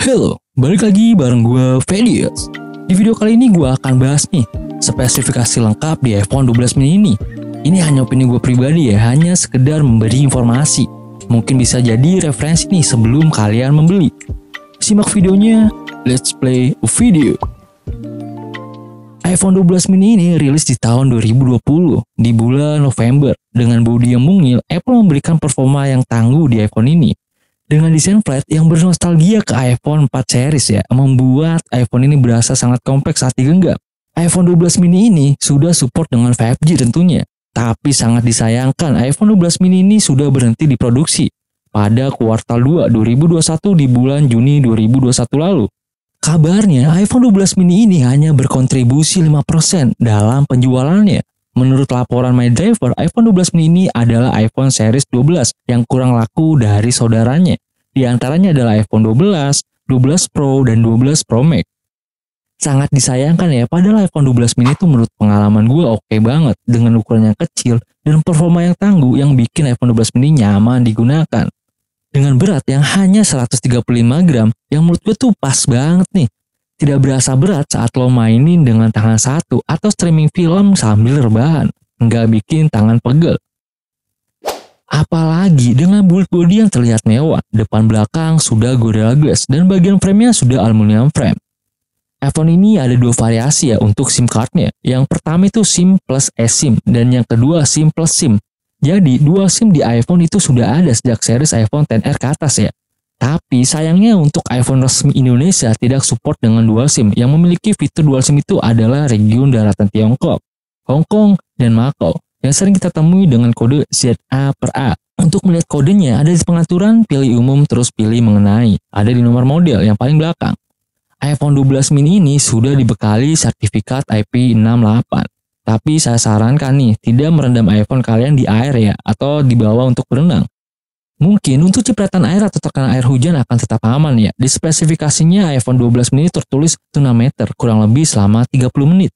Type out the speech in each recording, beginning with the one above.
Halo, balik lagi bareng gue Vedias. Di video kali ini gue akan bahas nih spesifikasi lengkap di iPhone 12 mini ini. Ini hanya opini gue pribadi ya, hanya sekedar memberi informasi. Mungkin bisa jadi referensi nih sebelum kalian membeli. Simak videonya, let's play a video. iPhone 12 mini ini rilis di tahun 2020 di bulan November. Dengan bodi yang mungil, Apple memberikan performa yang tangguh di iPhone ini. Dengan desain flat yang bernostalgia ke iPhone 4 series ya, membuat iPhone ini berasa sangat kompleks saat digenggam. iPhone 12 mini ini sudah support dengan 5G tentunya. Tapi sangat disayangkan iPhone 12 mini ini sudah berhenti diproduksi pada kuartal 2 2021 di bulan Juni 2021 lalu. Kabarnya iPhone 12 mini ini hanya berkontribusi 5% dalam penjualannya. Menurut laporan MyDriver, iPhone 12 mini ini adalah iPhone series 12 yang kurang laku dari saudaranya. Di antaranya adalah iPhone 12, 12 Pro, dan 12 Pro Max. Sangat disayangkan ya, padahal iPhone 12 mini itu menurut pengalaman gue oke banget dengan ukuran yang kecil dan performa yang tangguh yang bikin iPhone 12 mini nyaman digunakan. Dengan berat yang hanya 135 gram, yang menurut gue tuh pas banget nih. Tidak berasa berat saat lo mainin dengan tangan satu atau streaming film sambil rebahan. Nggak bikin tangan pegel. Apalagi dengan build body yang terlihat mewah, depan belakang sudah Gorilla Glass dan bagian framenya sudah aluminium frame. iPhone ini ada dua variasi ya untuk SIM cardnya. Yang pertama itu SIM plus eSIM dan yang kedua SIM plus SIM. Jadi dual SIM di iPhone itu sudah ada sejak series iPhone XR ke atas ya. Tapi sayangnya untuk iPhone resmi Indonesia tidak support dengan dual SIM. Yang memiliki fitur dual SIM itu adalah region daratan Tiongkok, Hong Kong, dan Macau. Yang sering kita temui dengan kode ZA/A. Untuk melihat kodenya ada di pengaturan pilih umum terus pilih mengenai. Ada di nomor model yang paling belakang. iPhone 12 mini ini sudah dibekali sertifikat IP68. Tapi saya sarankan nih tidak merendam iPhone kalian di air ya atau dibawa untuk berenang. Mungkin untuk cipratan air atau terkena air hujan akan tetap aman ya. Di spesifikasinya iPhone 12 mini tertulis tuna meter kurang lebih selama 30 menit.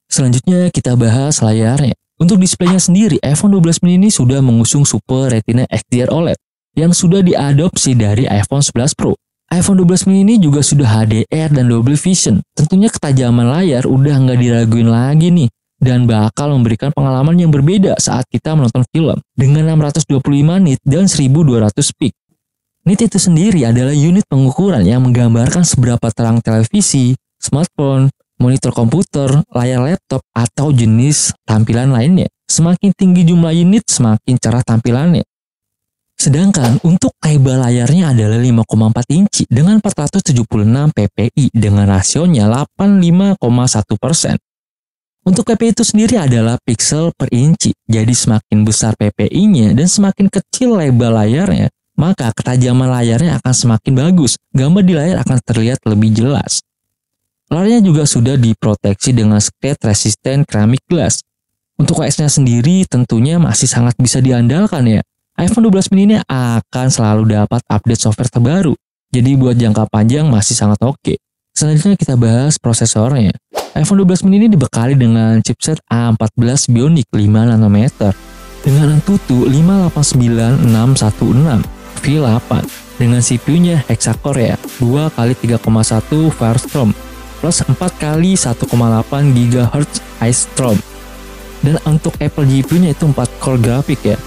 Selanjutnya kita bahas layarnya. Untuk displaynya sendiri, iPhone 12 mini ini sudah mengusung Super Retina XDR OLED yang sudah diadopsi dari iPhone 11 Pro. iPhone 12 mini ini juga sudah HDR dan Dolby Vision. Tentunya ketajaman layar udah nggak diraguin lagi nih. Dan bakal memberikan pengalaman yang berbeda saat kita menonton film dengan 625 nit dan 1200 pik. Nit itu sendiri adalah unit pengukuran yang menggambarkan seberapa terang televisi, smartphone, monitor komputer, layar laptop, atau jenis tampilan lainnya. Semakin tinggi jumlah unit, semakin cerah tampilannya. Sedangkan untuk lebar layarnya adalah 5,4 inci dengan 476 ppi dengan rasionya 85,1%. Untuk ppi itu sendiri adalah pixel per inci, jadi semakin besar ppi-nya dan semakin kecil lebar layarnya, maka ketajaman layarnya akan semakin bagus, gambar di layar akan terlihat lebih jelas. Layarnya juga sudah diproteksi dengan scratch resistant ceramic glass. Untuk OS-nya sendiri tentunya masih sangat bisa diandalkan ya. iPhone 12 mini ini akan selalu dapat update software terbaru, jadi buat jangka panjang masih sangat oke. Selanjutnya kita bahas prosesornya. iPhone 12 mini ini dibekali dengan chipset A14 Bionic 5 nanometer dengan Antutu 589616 V8 dengan CPU-nya hexacore ya 2x3,1 Firestorm plus 4x1,8 GHz Ice-Storm. Dan untuk Apple GPU-nya itu 4 core grafik ya.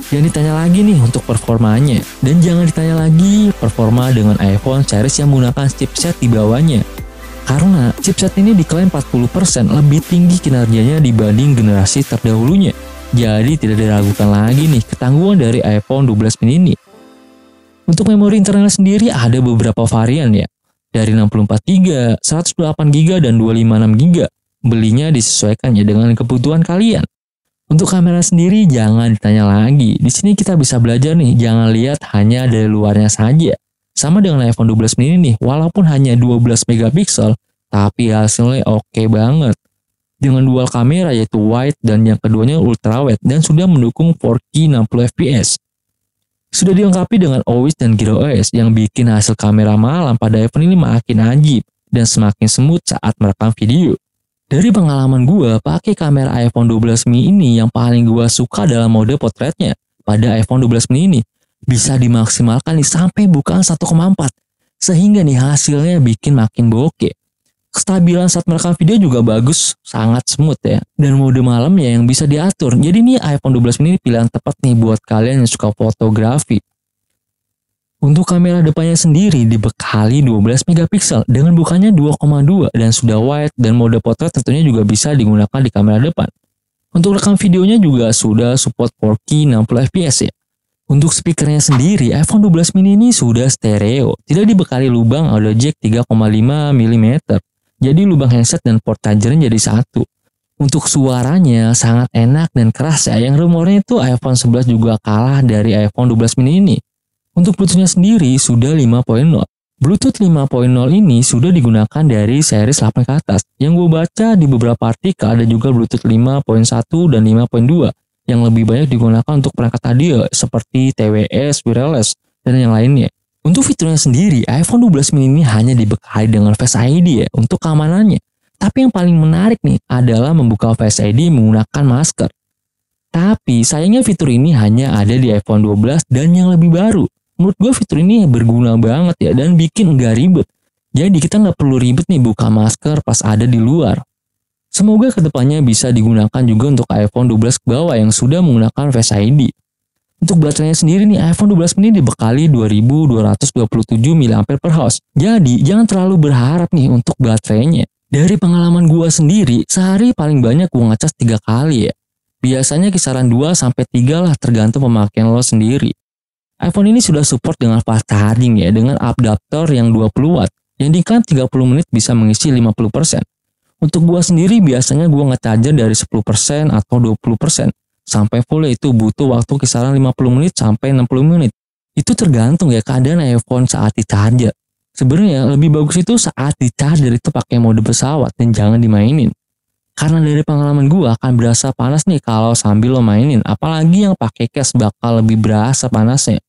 Jangan ditanya lagi nih untuk performanya. Dan jangan ditanya lagi performa dengan iPhone series yang menggunakan chipset di bawahnya. Karena chipset ini diklaim 40% lebih tinggi kinerjanya dibanding generasi terdahulunya. Jadi tidak diragukan lagi nih ketangguhan dari iPhone 12 mini ini. Untuk memori internal sendiri ada beberapa varian ya. Dari 64GB, 128GB, dan 256GB. Belinya disesuaikan ya dengan kebutuhan kalian. Untuk kamera sendiri jangan ditanya lagi. Di sini kita bisa belajar nih, jangan lihat hanya dari luarnya saja. Sama dengan iPhone 12 mini nih, walaupun hanya 12 megapiksel, tapi hasilnya oke banget. Dengan dual kamera yaitu wide dan yang keduanya ultra wide dan sudah mendukung 4K 60 fps. Sudah dilengkapi dengan OIS dan Gear OS yang bikin hasil kamera malam pada iPhone ini makin ajib dan semakin smooth saat merekam video. Dari pengalaman gue, pakai kamera iPhone 12 mini ini yang paling gue suka dalam mode potretnya pada iPhone 12 mini ini. Bisa dimaksimalkan nih sampai bukaan 1,4 sehingga nih hasilnya bikin makin bokeh. Kestabilan saat merekam video juga bagus, sangat smooth ya. Dan mode malamnya yang bisa diatur. Jadi nih iPhone 12 mini pilihan tepat nih buat kalian yang suka fotografi. Untuk kamera depannya sendiri dibekali 12 megapiksel dengan bukannya 2,2 dan sudah wide, dan mode potret tentunya juga bisa digunakan di kamera depan. Untuk rekam videonya juga sudah support 4K 60 fps ya. Untuk speakernya sendiri, iPhone 12 mini ini sudah stereo, tidak dibekali lubang audio jack 3,5 mm. Jadi lubang handset dan port chargernya jadi satu. Untuk suaranya sangat enak dan keras ya, yang rumornya itu iPhone 11 juga kalah dari iPhone 12 mini ini. Untuk Bluetooth-nya sendiri sudah 5.0. Bluetooth 5.0 ini sudah digunakan dari series 8 ke atas. Yang gue baca di beberapa artikel ada juga Bluetooth 5.1 dan 5.2 yang lebih banyak digunakan untuk perangkat audio seperti TWS, wireless, dan yang lainnya. Untuk fiturnya sendiri, iPhone 12 mini ini hanya dibekali dengan Face ID ya untuk keamanannya. Tapi yang paling menarik nih adalah membuka Face ID menggunakan masker. Tapi sayangnya fitur ini hanya ada di iPhone 12 dan yang lebih baru. Menurut gue fitur ini berguna banget ya dan bikin nggak ribet. Jadi kita nggak perlu ribet nih buka masker pas ada di luar. Semoga kedepannya bisa digunakan juga untuk iPhone 12 ke bawah yang sudah menggunakan Face ID. Untuk baterainya sendiri nih, iPhone 12 mini dibekali 2227 mAh. Jadi jangan terlalu berharap nih untuk baterainya. Dari pengalaman gua sendiri, sehari paling banyak gua ngecas 3 kali ya. Biasanya kisaran 2-3 lah tergantung pemakaian lo sendiri. iPhone ini sudah support dengan fast charging ya, dengan adaptor yang 20 watt. Yang diklaim 30 menit bisa mengisi 50%. Untuk gua sendiri biasanya gua nge-charger dari 10% atau 20%. Sampai full itu butuh waktu kisaran 50 menit sampai 60 menit. Itu tergantung ya keadaan iPhone saat di charger. Sebenarnya lebih bagus itu saat di charger itu pakai mode pesawat dan jangan dimainin. Karena dari pengalaman gua akan berasa panas nih kalau sambil lo mainin. Apalagi yang pakai case bakal lebih berasa panasnya.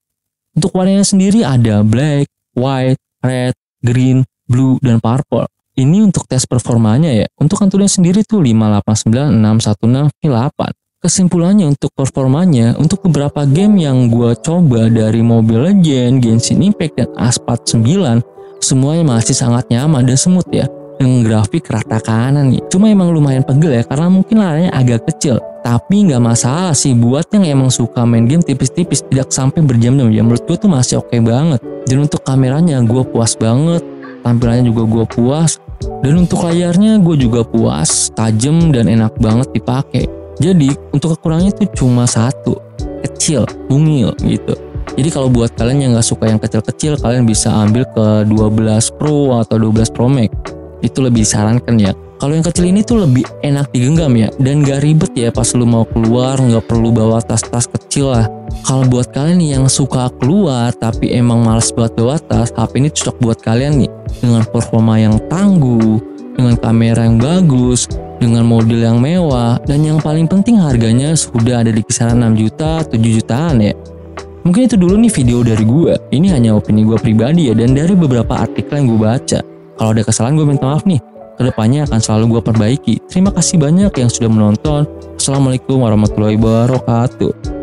Untuk warnanya sendiri ada black, white, red, green, blue, dan purple. Ini untuk tes performanya ya. Untuk kantornya sendiri tuh 589.616V8. Kesimpulannya untuk performanya, untuk beberapa game yang gue coba dari Mobile Legends, Genshin Impact, dan Asphalt 9, semuanya masih sangat nyaman dan smooth ya. Dengan grafik rata kanan nih. Cuma emang lumayan pegel ya, karena mungkin layarnya agak kecil. Tapi nggak masalah sih buat yang emang suka main game tipis-tipis, tidak sampai berjam-jam ya. Menurut gue tuh masih oke banget. Dan untuk kameranya gue puas banget, tampilannya juga gue puas. Dan untuk layarnya gue juga puas, tajam dan enak banget dipakai. Jadi untuk kekurangannya itu cuma satu, kecil, mungil gitu. Jadi kalau buat kalian yang nggak suka yang kecil-kecil, kalian bisa ambil ke 12 Pro atau 12 Pro Max. Itu lebih disarankan ya. Kalau yang kecil ini tuh lebih enak digenggam ya, dan gak ribet ya pas lu mau keluar, nggak perlu bawa tas-tas kecil lah. Kalau buat kalian nih yang suka keluar tapi emang males buat bawa tas, HP ini cocok buat kalian nih. Dengan performa yang tangguh, dengan kamera yang bagus, dengan model yang mewah, dan yang paling penting harganya sudah ada di kisaran 6 juta, 7 jutaan ya. Mungkin itu dulu nih video dari gue. Ini hanya opini gue pribadi ya, dan dari beberapa artikel yang gue baca. Kalau ada kesalahan gue minta maaf nih. Kedepannya akan selalu gue perbaiki. Terima kasih banyak yang sudah menonton. Assalamualaikum warahmatullahi wabarakatuh.